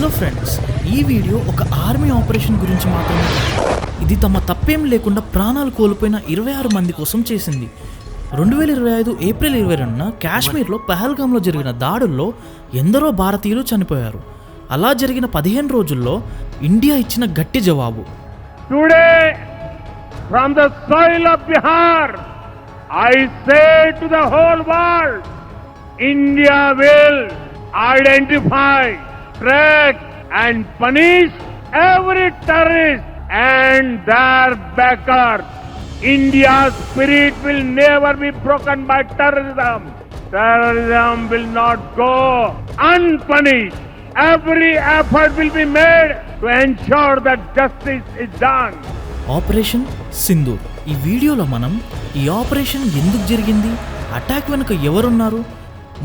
Hello friends, ఈ video ఒక army operation గురించి మాత్రమే. ఇది తమ తప్పేం లేకుండా ప్రాణాలు కోల్పోయిన 26 మంది కోసం చేసింది. 2025 ఏప్రిల్ 22న కాశ్మీర్లో పహల్గామ్లో జరిగిన దాడుల్లో ఎందరో భారతీయులు చనిపోయారు. అలా జరిగిన 15 రోజుల్లో ఇండియా ఇచ్చిన గట్టి జవాబు. Today from the soil of Bihar I say to the whole world, India will identify, track and punish every terrorist and their backers. India's spirit will never be broken by terrorism. Terrorism will not go unpunished. Every effort will be made to ensure that justice is done. Operation Sindoor. ఈ వీడియోలో మనం ఈ operation ఎందుకు జరిగింది, attack వెనుక ఎవరున్నారు,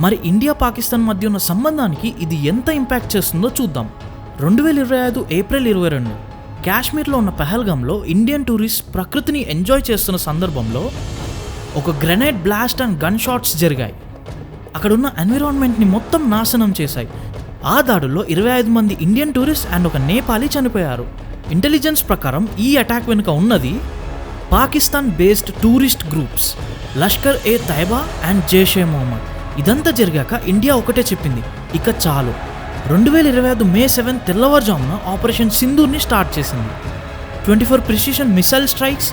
మరి India Pakistan మధ్య ఉన్న సంబంధానికి ఇది ఎంత ఇంపాక్ట్ చేస్తుందో చూద్దాం. 2025 ఏప్రిల్ 22 కాశ్మీర్లో ఉన్న పహల్గామ్లో ఇండియన్ టూరిస్ట్ ప్రకృతిని ఎంజాయ్ చేస్తున్న సందర్భంలో ఒక grenade blast and gun shots జరిగాయి. అక్కడున్న ఎన్విరాన్మెంట్ని మొత్తం నాశనం చేశాయి. ఆ దాడుల్లో 25 మంది ఇండియన్ టూరిస్ట్ అండ్ ఒక నేపాలీ చనిపోయారు. ఇంటెలిజెన్స్ ప్రకారం ఈ అటాక్ వెనుక ఉన్నది Pakistan based terrorist groups Lashkar e Taiba and Jaish e Mohammed. ఇదంతా జరిగాక ఇండియా ఒకటే చెప్పింది, ఇక చాలు. 2025 మే 7 తెల్లవారుజామున ఆపరేషన్ సింధూర్ని స్టార్ట్ చేసింది. 24 precision missile strikes,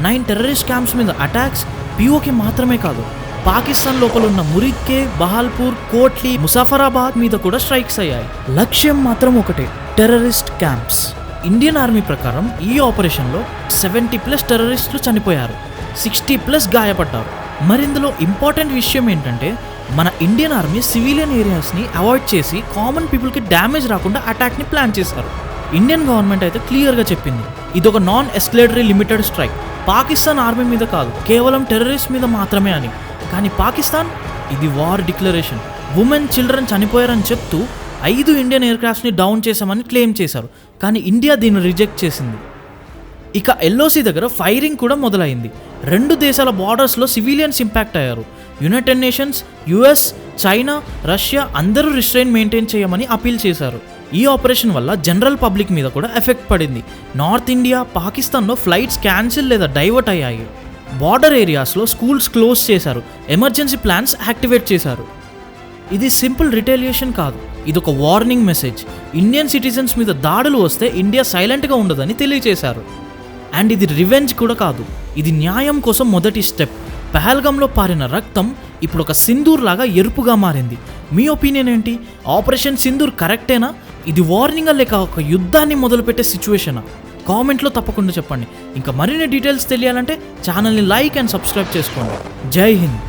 9 terrorist camps మీద అటాక్స్, పిఓకే మాత్రమే కాదు, పాకిస్తాన్ లోపల ఉన్న మురిక్కే, బహాల్పూర్, కోట్లీ, ముజఫరాబాద్ మీద కూడా స్ట్రైక్స్ అయ్యాయి. లక్ష్యం మాత్రం ఒకటే, టెర్రరిస్ట్ క్యాంప్స్. ఇండియన్ ఆర్మీ ప్రకారం ఈ ఆపరేషన్లో 70+ టెర్రరిస్టులు చనిపోయారు, 60+ గాయపడ్డారు. మరిందులో ఇంపార్టెంట్ విషయం ఏంటంటే, మన ఇండియన్ ఆర్మీ సివిలియన్ ఏరియాస్ని అవాయిడ్ చేసి కామన్ పీపుల్కి డ్యామేజ్ రాకుండా అటాక్ని ప్లాన్ చేశారు. ఇండియన్ గవర్నమెంట్ అయితే క్లియర్గా చెప్పింది, ఇదొక non escalatory limited strike, Pakistan army మీద కాదు, కేవలం టెర్రరిస్ట్ మీద మాత్రమే అని. కానీ పాకిస్తాన్ ఇది వార్ డిక్లరేషన్, ఉమెన్ చిల్డ్రన్ చనిపోయారని చెప్తూ 5 ఇండియన్ ఎయిర్ క్రాఫ్ట్స్ని డౌన్ చేశామని క్లెయిమ్ చేశారు. కానీ ఇండియా దీన్ని రిజెక్ట్ చేసింది. ఇక ఎల్ఓసి దగ్గర ఫైరింగ్ కూడా మొదలైంది. 2 దేశాల బార్డర్స్లో సివిలియన్స్ ఇంపాక్ట్ అయ్యారు. United nations, US, China, Russia అందరూ రిస్ట్రెయిన్ మెయింటైన్ చేయమని అపీల్ చేశారు. ఈ ఆపరేషన్ వల్ల జనరల్ పబ్లిక్ మీద కూడా ఎఫెక్ట్ పడింది. నార్త్ ఇండియా, పాకిస్తాన్లో ఫ్లైట్స్ క్యాన్సిల్ లేదా డైవర్ట్ అయ్యాయి. బార్డర్ ఏరియాస్లో స్కూల్స్ క్లోజ్ చేశారు, ఎమర్జెన్సీ ప్లాన్స్ యాక్టివేట్ చేశారు. ఇది సింపుల్ రిటేలియేషన్ కాదు, ఇదొక వార్నింగ్ మెసేజ్. ఇండియన్ సిటిజన్స్ మీద దాడులు వస్తే ఇండియా సైలెంట్గా ఉండదని తెలియజేశారు. అండ్ ఇది రివెంజ్ కూడా కాదు, ఇది న్యాయం కోసం మొదటి స్టెప్. పహల్గామ్లో పారిన రక్తం ఇప్పుడు ఒక సింధూర్ లాగా ఎరుపుగా మారింది. మీ ఒపీనియన్ ఏంటి? ఆపరేషన్ సింధూర్ కరెక్టేనా? ఇది వార్నింగా లేక ఒక యుద్ధాన్ని మొదలుపెట్టే సిచ్యువేషనా? కామెంట్లో తప్పకుండా చెప్పండి. ఇంకా మరిన్ని డీటెయిల్స్ తెలియాలంటే ఛానల్ని లైక్ అండ్ సబ్స్క్రైబ్ చేసుకోండి. జై హింద్.